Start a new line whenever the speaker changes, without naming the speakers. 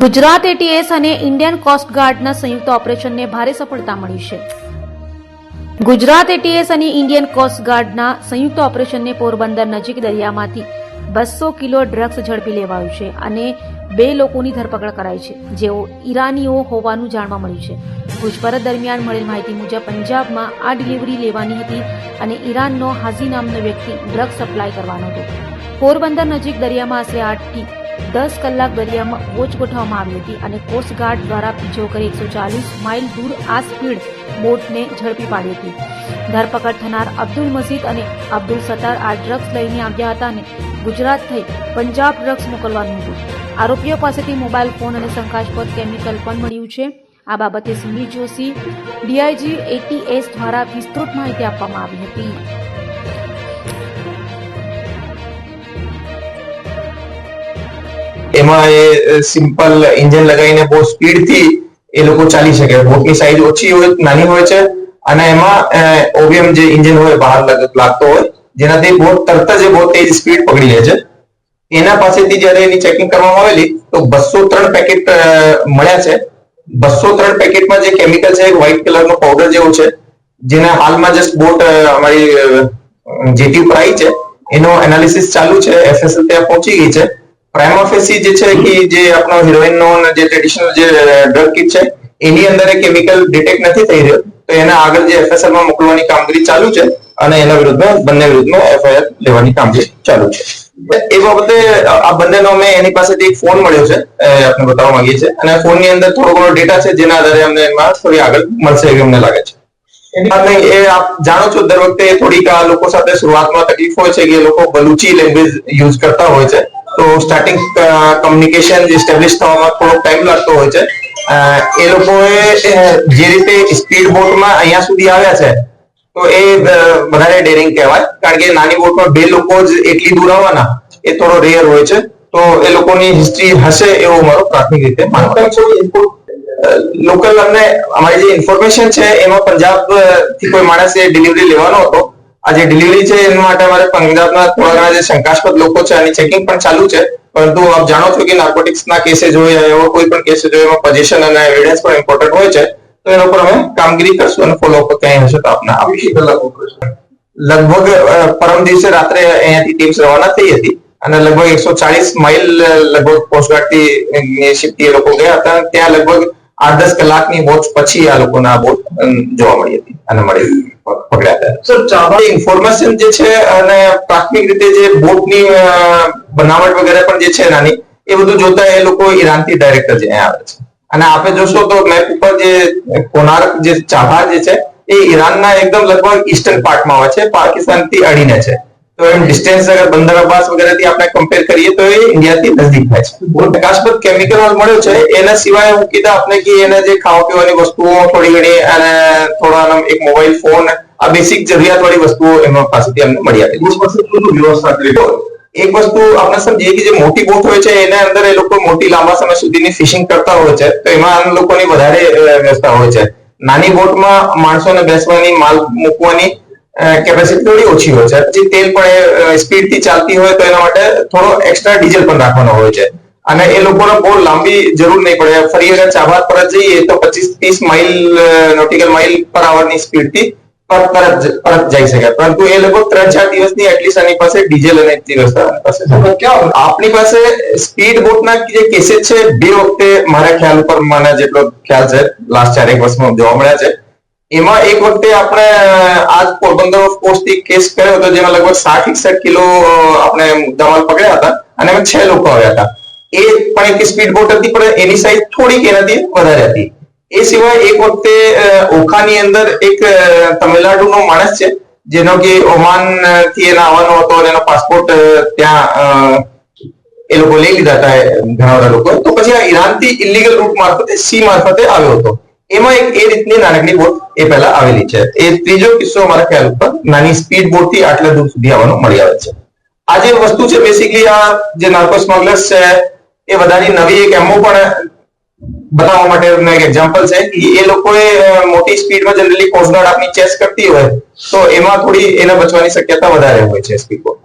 Gujarat ATS અને Indian coast ગાર્ડના સંયુક્ત ઓપરેશનને ભારે સફળતા મળી છે। ગુજરાત એટીએસ અને ઇન્ડિયન કોસ્ટ ગાર્ડના સંયુક્ત ઓપરેશનને પોરબંદર નજીક દરિયામાંથી 200 કિલો ડ્રગ્સ ઝડપી લેવાયું છે અને 2 લોકોની ધરપકડ કરાઈ છે, જેઓ ઈરાનીઓ હોવાનું જાણવા મળ્યું છે। પૂછપરછ દરમિયાન મળેલ માહિતી મુજબ પંજાબમાં આ ડિલિવરી લેવાની હતી અને ઈરાનનો હાજી નામનો વ્યક્તિ ડ્રગ્સ સપ્લાય કરવાનો હતો। પોરબંદર નજીક દરિયામાં આશરે 8 થી 10 કલાક દરિયામાં વોચ ગોઠવવામાં આવી હતી અને કોસ્ટ ગાર્ડ દ્વારા પીછો કરી 140 માઇલ દૂર આ સ્પીડ બોટને ઝડપી પાડી હતી। ધરપકડ થનાર અબ્દુલ મજીદ અને અબ્દુલ સત્તાર આ ડ્રગ્સ લઈને આવ્યા હતા અને ગુજરાત થઈ પંજાબ ડ્રગ્સ મોકલવાનું હતું। આરોપીઓ પાસેથી મોબાઈલ ફોન અને શંકાસ્પદ કેમિકલ પણ મળ્યું છે। આ બાબતે સુમિત જોશી ડીઆઈજી એટીએસ દ્વારા વિસ્તૃત માહિતી આપવામાં આવી હતી।
એમાં એ સિમ્પલ એન્જિન લગાવીને બહુ સ્પીડ થી એ લોકો ચાલી શકે। બોટની સાઈઝ ઓછી હોય, નાની હોય છે અને એમાં ઓબીએમ જે એન્જિન હોય બહાર લાગતો હોય, જેનાથી બોટ તરત જ બહુ તેજ સ્પીડ પકડી લે છે। એના પાસેથી જ્યારે એની ચેકિંગ કરવામાં આવેલી તો 203 પેકેટ મળ્યા છે। 203 પેકેટમાં જે કેમિકલ છે એક વ્હાઇટ કલરનો પાવડર જેવું છે, જેના હાલમાં જસ્ટ બોટ અમારી જેટી ઉપર આવી છે, એનો એનાલિસિસ ચાલુ છે। એફએસએલ ત્યાં પહોંચી ગઈ છે। પ્રાઇમા ફેસી જે છે કે જે આપણો હિરોઈનનો જે ટ્રેડિશનલ જે ડ્રગ કિટ છે એની અંદર એ કેમિકલ ડિટેક્ટ નથી થઈ રહ્યો, તો એના આગળ જે એફએસએલ માં મોકલવાની કામગીરી ચાલુ છે અને એના વિરુદ્ધમાં બંને વિરુદ્ધમાં એફઆઈઆર લેવાની કામગીરી ચાલુ છે। એ બાબતે આ બંનેનો મેં એની પાસેથી એક ફોન મળ્યો છે, આપણે બતાવવા માંગીએ છીએ અને ફોનની અંદર થોડો ઘણો ડેટા છે જેના આધારે અમને એમાં થોડી આગળ મળશે એવું અમને લાગે છે। એ આપ જાણો છો દર વખતે થોડીક આ લોકો સાથે શરૂઆતમાં તકલીફ હોય છે કે એ લોકો બલુચી લેંગ્વેજ યુઝ કરતા હોય છે, તો સ્ટાર્ટિંગ કમ્યુનિકેશન એસ્ટેબ્લિશ થવામાં થોડો ટાઈમ લાગતો હોય છે। એ લોકોએ જે રીતે સ્પીડ બોટમાં અહીંયા સુધી આવ્યા છે તો એ વધારે ડેરિંગ કહેવાય, કારણ કે નાની બોટમાં 2 લોકો જ એટલી દૂર આવવાના એ થોડો રેર હોય છે, તો એ લોકોની હિસ્ટ્રી હશે એવું મારો પ્રાથમિક રીતે માનવાનું છે। લોકલ અમને અમારી જે ઇન્ફોર્મેશન છે એમાં પંજાબ થી કોઈ માણસે ડિલિવરી લેવાનો હતો। આ જે ડિલિવરી છે એના માટે અમારે પંજાબના થોડા ઘણા જે શંકાસ્પદ લોકો છે એની ચેકિંગ પણ ચાલુ છે, પરંતુ આપ જાણો છો કે નાર્કોટિક્સના કેसेस હોય એવા કોઈ પણ કેसेस હોય એમાં પોઝિશન અને એવિડન્સ પણ ઇમ્પોર્ટન્ટ હોય છે, તો એના પર અમે કામગીરી કરશું અને ફોલોઅપ ક્યાંય હશે તો આપને આપીશું। લગભગ પરમ દિવસે રાત્રે અહીંયાથી ટીમ્સ રવાના થઈ હતી અને લગભગ 140 માઇલ લગભગ કોસ્ટગાર્ડથી શિપથી એ લોકો ગયા હતા। ત્યાં લગભગ 8-10 કલાકની વોચ પછી આ લોકોને આ બોટ જોવા મળી હતી અને મળી પકડ્યા હતા। ઇન્ફોર્મેશન જે છે અને પ્રાથમિક રીતે જે બોટની બનાવટ વગેરે પણ જે છે નાની, એ બધું જોતા એ લોકો ઈરાનથી ડાયરેક્ટ જ અહીંયા આવે છે અને આપણે જોશો તો મેપ ઉપર જે કોનાર્ક જે ચાબહાર જે છે એ ઈરાનના એકદમ લગભગ ઈસ્ટર્ન પાર્ટમાં આવે છે, પાકિસ્તાનથી અડીને છે, તો એમ ડિસ્ટન્સ અગર બંદર અબ્બાસ વગેરેથી આપણે કમ્પેર કરીએ તો એ ઇન્ડિયાથી નજદીક થાય છે। બહુ પ્રકાશપદ કેમિકલ મળ્યો છે, એના સિવાય હું કીધા આપણે કે એને જે ખાવા પીવાની વસ્તુઓ થોડી ઘણી અને થોડા એક મોબાઈલ ફોન, આ બેસિક જરૂરિયાત વાળી વસ્તુઓ એમાં પાસેથી અમને મળી આવી। વ્યવસ્થા કરી એક વસ્તુ આપણે સમજીએ કે જે મોટી બોટ હોય છે એના અંદર એ લોકો મોટી લાંબા સમય સુધીની ફિશિંગ કરતા હોય છે, તો એમાં આમ લોકોની વધારે વ્યવસ્થા હોય છે। નાની બોટમાં માણસોને બેસવાની, માલ મૂકવાની કેપેસિટી થોડી ઓછી હોય છે, પછી તેલ પણ સ્પીડથી ચાલતી હોય તો એના માટે થોડો એક્સ્ટ્રા ડીઝલ પણ રાખવાનો હોય છે અને એ લોકોને બહુ લાંબી જરૂર નહીં પડે। ફરી અગર ચાબહાર પર જઈએ તો 25-30 માઇલ નોટિકલ માઇલ પર આવરની સ્પીડથી પરત જઈ શકે, પરંતુ એ લોકો 3-4 દિવસની એટલીસ્ટ આની પાસે ડીઝલ અને વ્યવસ્થા આપણી પાસે સ્પીડ બોટના જે કેसेस છે 2 વખતે મારા ખ્યાલ ઉપર મને જેટલો ખ્યાલ છે લાસ્ટ 4-1 વર્ષમાં જોવા મળ્યા છે। એમાં એક વખતે આપણે આજ પોરબંદર ઓફ કોસ્ટ થી કેસ કર્યો હતો જેમાં લગભગ 60-61 કિલો આપણે મુદ્દામાલ પકડ્યા હતા અને એમાં 6 લોકો આવ્યા હતા। એ પણ એક સ્પીડ બોટ હતી, પણ એની સાઈઝ થોડીક એનાથી વધારે હતી। એ સિવાય એક વખતે ઓખાની અંદર એક તમિલનાડુનો માણસ છે જેનો કે ઓમાન થી એને આવવાનો હતો અને એનો પાસપોર્ટ ત્યાં એ લોકો લઈ લીધા હતા ઘણા બધા લોકો, તો પછી આ ઈરાનથી ઇલીગલ રૂટ મારફતે સી મારફતે આવ્યો હતો। એમાં એક એ રીતની નાનકડી બોટ એ પહેલા આવેલી છે। એ ત્રીજો કિસ્સો અમારા ખ્યાલ ઉપર નાની સ્પીડ બોટ થી આટલા દૂર સુધી આવવાનું મળી આવે છે। આ જે વસ્તુ છે બેસિકલી આ જે નાર્કો સ્મગલર્સ છે એ બધાની નવી એક એમઓ પણ બનાવવા માટેનું એક એક્ઝામ્પલ છે કે એ લોકોએ મોટી સ્પીડમાં જનરલી કોસ્ટગાર્ડ આપની ચેસ કરતી હોય તો એમાં થોડી એને બચવાની શક્યતા વધારે હોય છે સ્પીડ બોટમાં।